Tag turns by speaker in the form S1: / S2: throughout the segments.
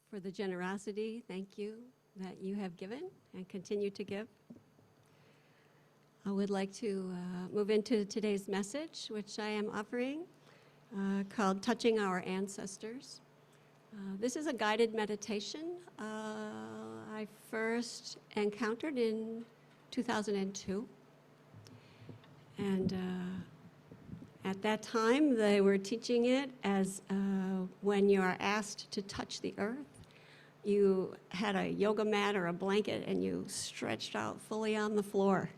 S1: for the generosity. Thank you that you have given and continue to give. I would like to move into today's message, which I am offering, called Touching Our Ancestors. This is a guided meditation I first encountered in 2002. And at that time, they were teaching it as when you are asked to touch the earth, you had a yoga mat or a blanket and you stretched out fully on the floor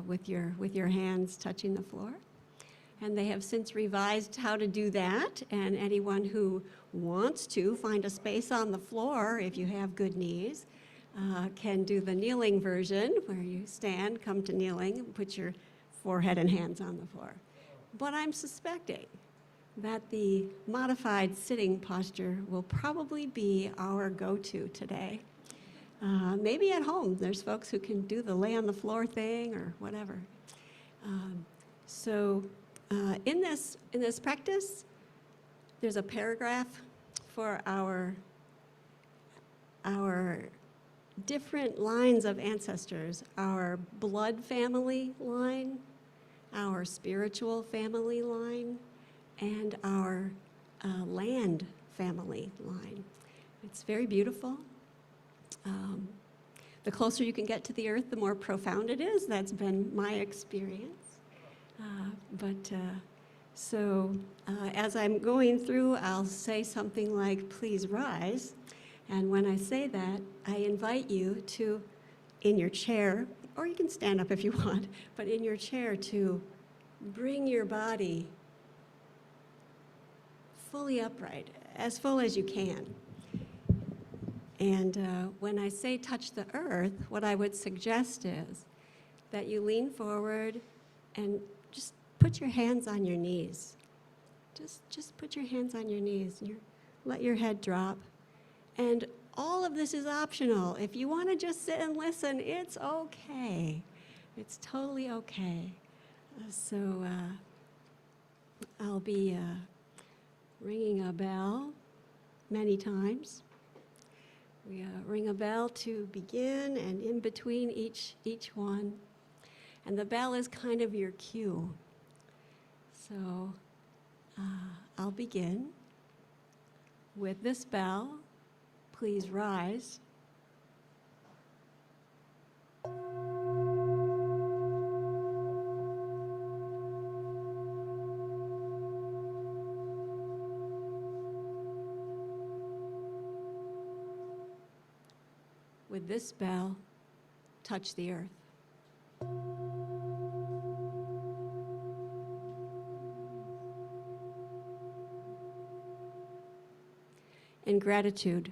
S1: with your hands touching the floor. And they have since revised how to do that, and anyone who wants to find a space on the floor, if you have good knees, can do the kneeling version, where you stand, come to kneeling, and put your forehead and hands on the floor. But I'm suspecting that the modified sitting posture will probably be our go-to today. Maybe at home, there's folks who can do the lay on the floor thing or whatever. In this practice, there's a paragraph for our different lines of ancestors, our blood family line, our spiritual family line, and our land family line. It's very beautiful. The closer you can get to the earth, the more profound it is. That's been my experience. As I'm going through, I'll say something like, please rise. And when I say that, I invite you to, in your chair, or you can stand up if you want, but in your chair to bring your body fully upright, as full as you can. And when I say touch the earth, what I would suggest is that you lean forward and just put your hands on your knees. Just put your hands on your knees. Let your head drop. And all of this is optional. If you want to just sit and listen, it's okay. It's totally okay. I'll be ringing a bell many times. We ring a bell to begin, and in between each one. And the bell is kind of your cue. So I'll begin with this bell. Please rise. With this bell, touch the earth. In gratitude,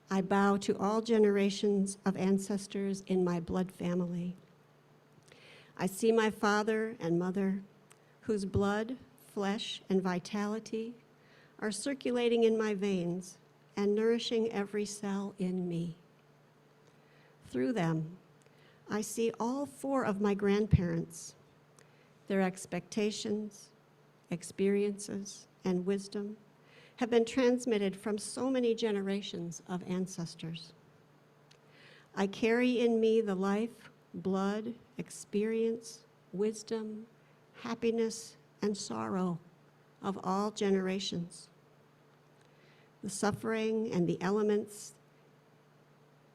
S1: I bow to all generations of ancestors in my blood family. I see my father and mother, whose blood, flesh, and vitality are circulating in my veins and nourishing every cell in me. Through them, I see all four of my grandparents, their expectations, experiences, and wisdom have been transmitted from so many generations of ancestors. I carry in me the life, blood, experience, wisdom, happiness, and sorrow of all generations. The suffering and the elements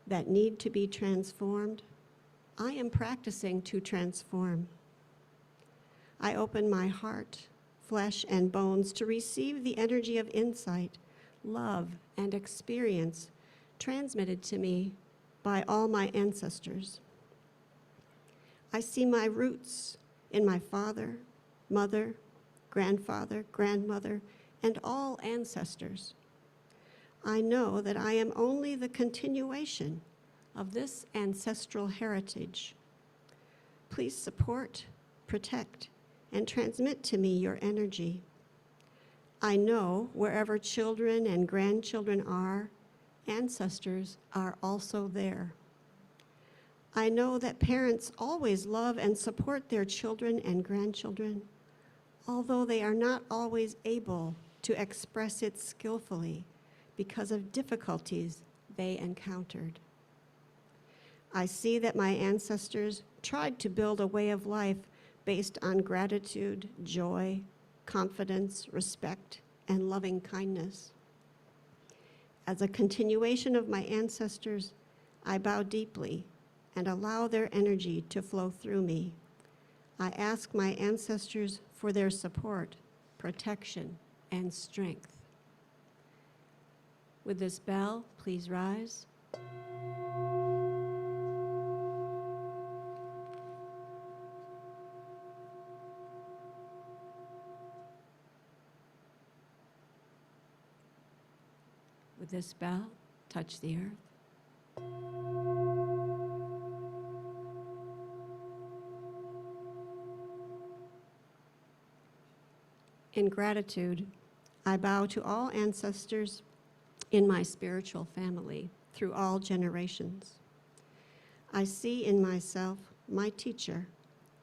S1: that need to be transformed, I am practicing to transform. I open my heart, flesh, and bones to receive the energy of insight, love, and experience transmitted to me by all my ancestors. I see my roots in my father, mother, grandfather, grandmother, and all ancestors. I know that I am only the continuation of this ancestral heritage. Please support, protect, and transmit to me your energy. I know wherever children and grandchildren are, ancestors are also there. I know that parents always love and support their children and grandchildren, although they are not always able to express it skillfully because of difficulties they encountered. I see that my ancestors tried to build a way of life based on gratitude, joy, confidence, respect, and loving kindness. As a continuation of my ancestors, I bow deeply and allow their energy to flow through me. I ask my ancestors for their support, protection, and strength. With this bell, please rise. With this bell, touch the earth. In gratitude, I bow to all ancestors in my spiritual family through all generations. I see in myself my teacher,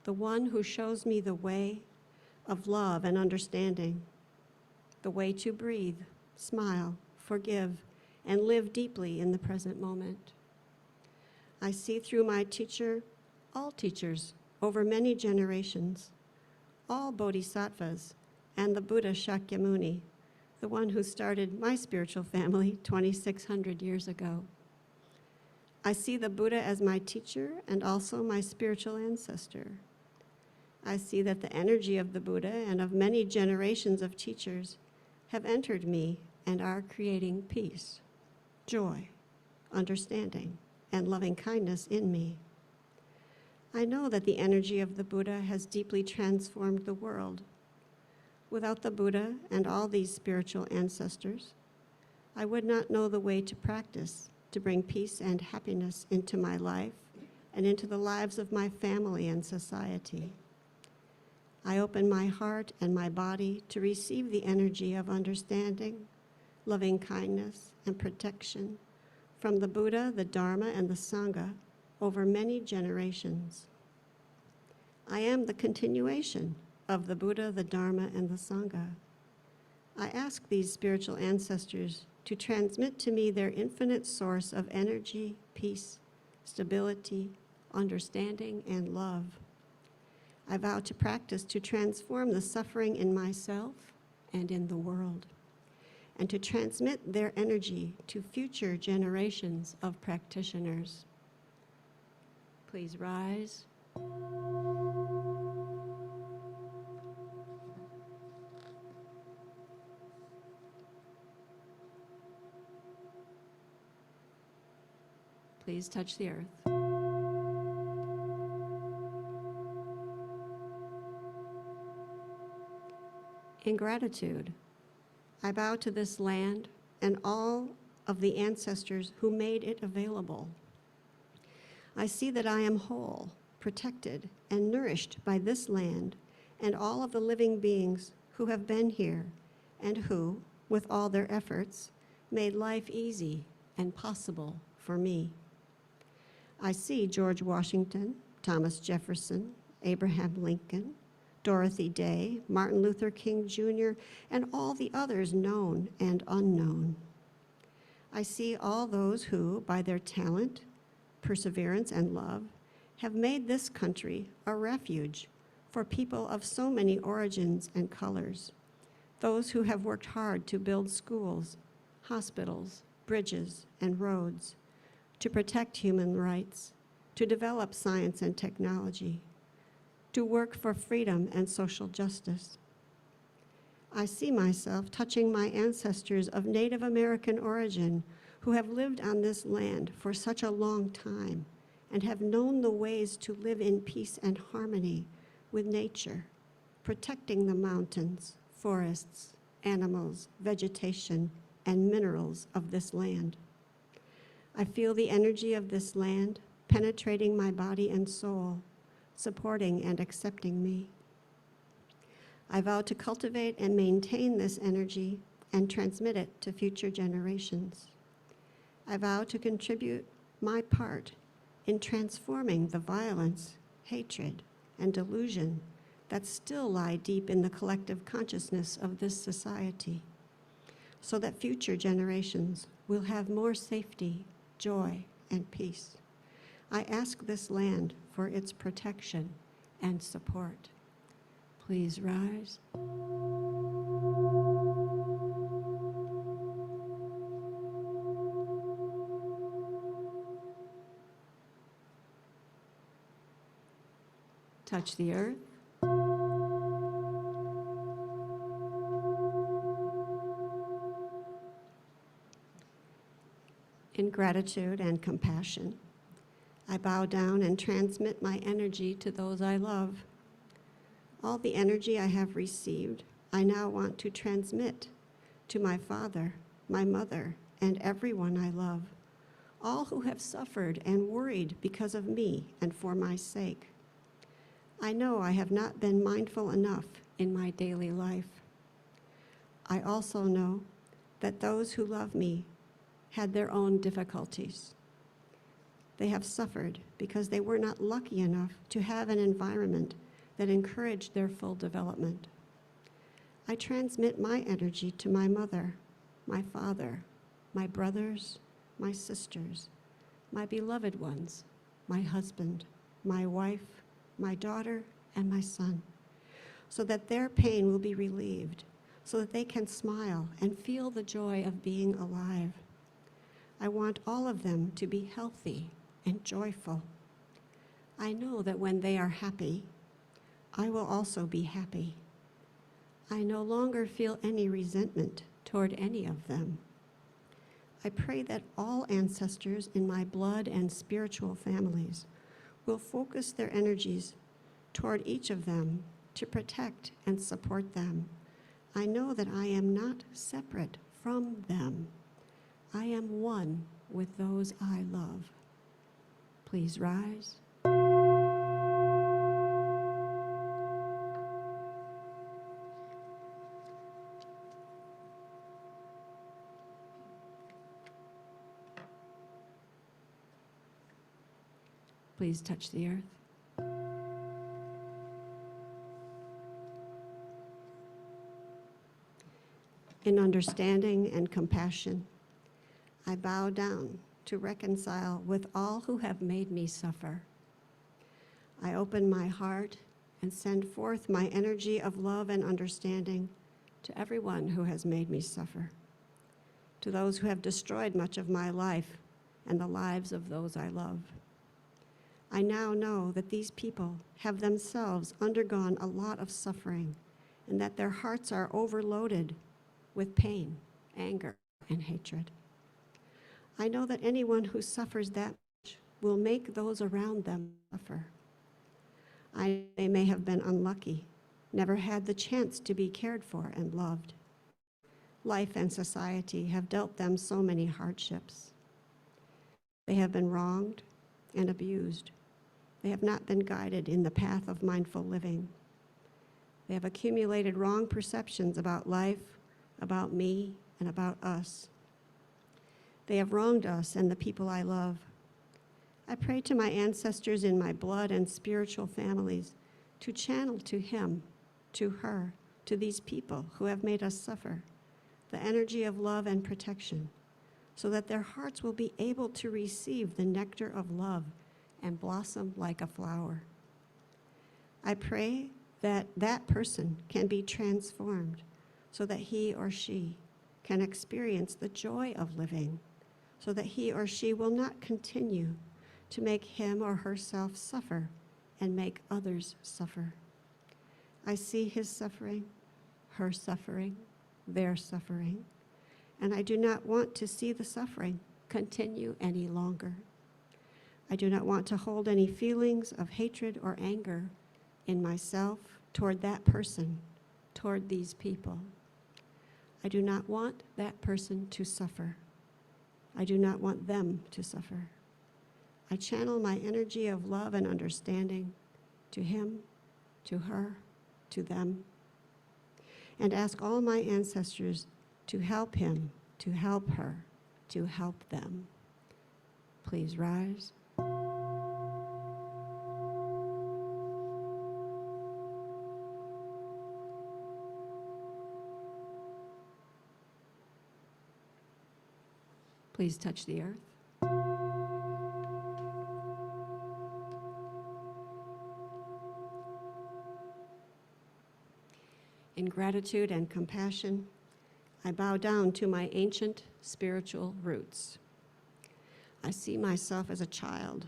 S1: the one who shows me the way of love and understanding, the way to breathe, smile, forgive, and live deeply in the present moment. I see through my teacher all teachers over many generations, all bodhisattvas, and the Buddha Shakyamuni, the one who started my spiritual family 2,600 years ago. I see the Buddha as my teacher and also my spiritual ancestor. I see that the energy of the Buddha and of many generations of teachers have entered me and are creating peace, joy, understanding, and loving kindness in me. I know that the energy of the Buddha has deeply transformed the world. Without the Buddha and all these spiritual ancestors, I would not know the way to practice to bring peace and happiness into my life and into the lives of my family and society. I open my heart and my body to receive the energy of understanding, loving kindness, and protection from the Buddha, the Dharma, and the Sangha over many generations. I am the continuation of the Buddha, the Dharma, and the Sangha. I ask these spiritual ancestors to transmit to me their infinite source of energy, peace, stability, understanding, and love. I vow to practice to transform the suffering in myself and in the world, and to transmit their energy to future generations of practitioners. Please rise. Please touch the earth. In gratitude, I bow to this land and all of the ancestors who made it available. I see that I am whole, protected, and nourished by this land and all of the living beings who have been here and who, with all their efforts, made life easy and possible for me. I see George Washington, Thomas Jefferson, Abraham Lincoln, Dorothy Day, Martin Luther King Jr., and all the others known and unknown. I see all those who, by their talent, perseverance, and love, have made this country a refuge for people of so many origins and colors, those who have worked hard to build schools, hospitals, bridges, and roads, to protect human rights, to develop science and technology, to work for freedom and social justice. I see myself touching my ancestors of Native American origin who have lived on this land for such a long time and have known the ways to live in peace and harmony with nature, protecting the mountains, forests, animals, vegetation, and minerals of this land. I feel the energy of this land penetrating my body and soul, supporting and accepting me. I vow to cultivate and maintain this energy and transmit it to future generations. I vow to contribute my part in transforming the violence, hatred, and delusion that still lie deep in the collective consciousness of this society, so that future generations will have more safety, joy, and peace. I ask this land for its protection and support. Please rise. Touch the earth. In gratitude and compassion, I bow down and transmit my energy to those I love. All the energy I have received, I now want to transmit to my father, my mother, and everyone I love, all who have suffered and worried because of me and for my sake. I know I have not been mindful enough in my daily life. I also know that those who love me had their own difficulties. They have suffered because they were not lucky enough to have an environment that encouraged their full development. I transmit my energy to my mother, my father, my brothers, my sisters, my beloved ones, my husband, my wife, my daughter, and my son, so that their pain will be relieved, so that they can smile and feel the joy of being alive. I want all of them to be healthy and joyful. I know that when they are happy, I will also be happy. I no longer feel any resentment toward any of them. I pray that all ancestors in my blood and spiritual families will focus their energies toward each of them to protect and support them. I know that I am not separate from them. I am one with those I love. Please rise. Please touch the earth. In understanding and compassion, I bow down to reconcile with all who have made me suffer. I open my heart and send forth my energy of love and understanding to everyone who has made me suffer, to those who have destroyed much of my life and the lives of those I love. I now know that these people have themselves undergone a lot of suffering and that their hearts are overloaded with pain, anger, and hatred. I know that anyone who suffers that much will make those around them suffer. They may have been unlucky, never had the chance to be cared for and loved. Life and society have dealt them so many hardships. They have been wronged and abused. They have not been guided in the path of mindful living. They have accumulated wrong perceptions about life, about me, and about us. They have wronged us and the people I love. I pray to my ancestors in my blood and spiritual families to channel to him, to her, to these people who have made us suffer, the energy of love and protection, so that their hearts will be able to receive the nectar of love and blossom like a flower. I pray that that person can be transformed so that he or she can experience the joy of living, so that he or she will not continue to make him or herself suffer and make others suffer. I see his suffering, her suffering, their suffering, and I do not want to see the suffering continue any longer. I do not want to hold any feelings of hatred or anger in myself toward that person, toward these people. I do not want that person to suffer. I do not want them to suffer. I channel my energy of love and understanding to him, to her, to them, and ask all my ancestors to help him, to help her, to help them. Please rise. Please touch the earth. In gratitude and compassion, I bow down to my ancient spiritual roots. I see myself as a child,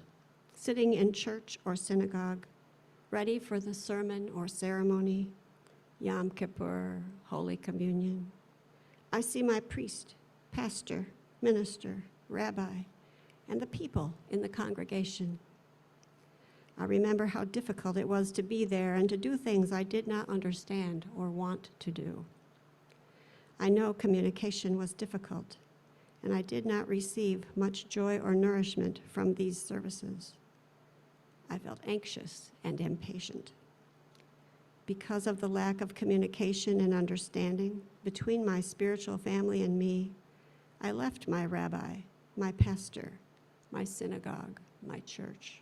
S1: sitting in church or synagogue, ready for the sermon or ceremony, Yom Kippur, Holy Communion. I see my priest, pastor, minister, rabbi, and the people in the congregation. I remember how difficult it was to be there and to do things I did not understand or want to do. I know communication was difficult, and I did not receive much joy or nourishment from these services. I felt anxious and impatient. Because of the lack of communication and understanding between my spiritual family and me, I left my rabbi, my pastor, my synagogue, my church.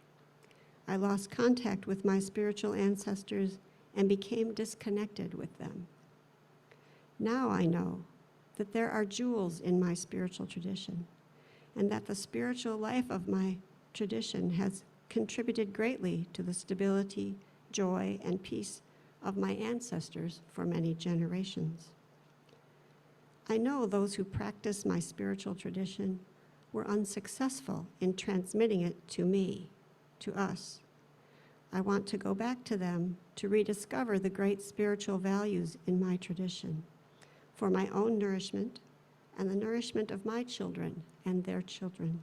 S1: I lost contact with my spiritual ancestors and became disconnected with them. Now I know that there are jewels in my spiritual tradition, and that the spiritual life of my tradition has contributed greatly to the stability, joy, and peace of my ancestors for many generations. I know those who practice my spiritual tradition were unsuccessful in transmitting it to me, to us. I want to go back to them to rediscover the great spiritual values in my tradition for my own nourishment and the nourishment of my children and their children.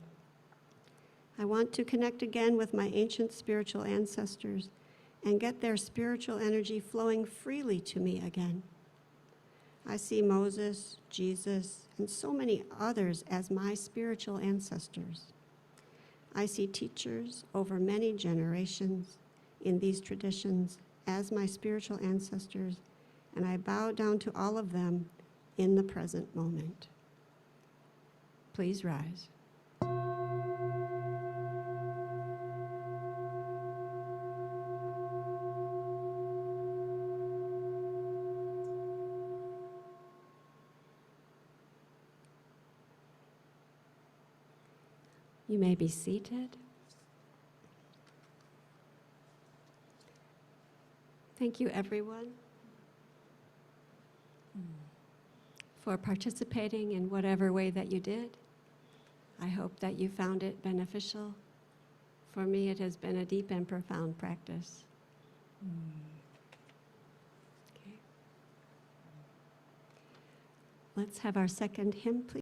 S1: I want to connect again with my ancient spiritual ancestors and get their spiritual energy flowing freely to me again. I see Moses, Jesus, and so many others as my spiritual ancestors. I see teachers over many generations in these traditions as my spiritual ancestors, and I bow down to all of them in the present moment. Please rise. You may be seated. Thank you, everyone, for participating in whatever way that you did. I hope that you found it beneficial. For me, it has been a deep and profound practice. Okay. Let's have our second hymn, please.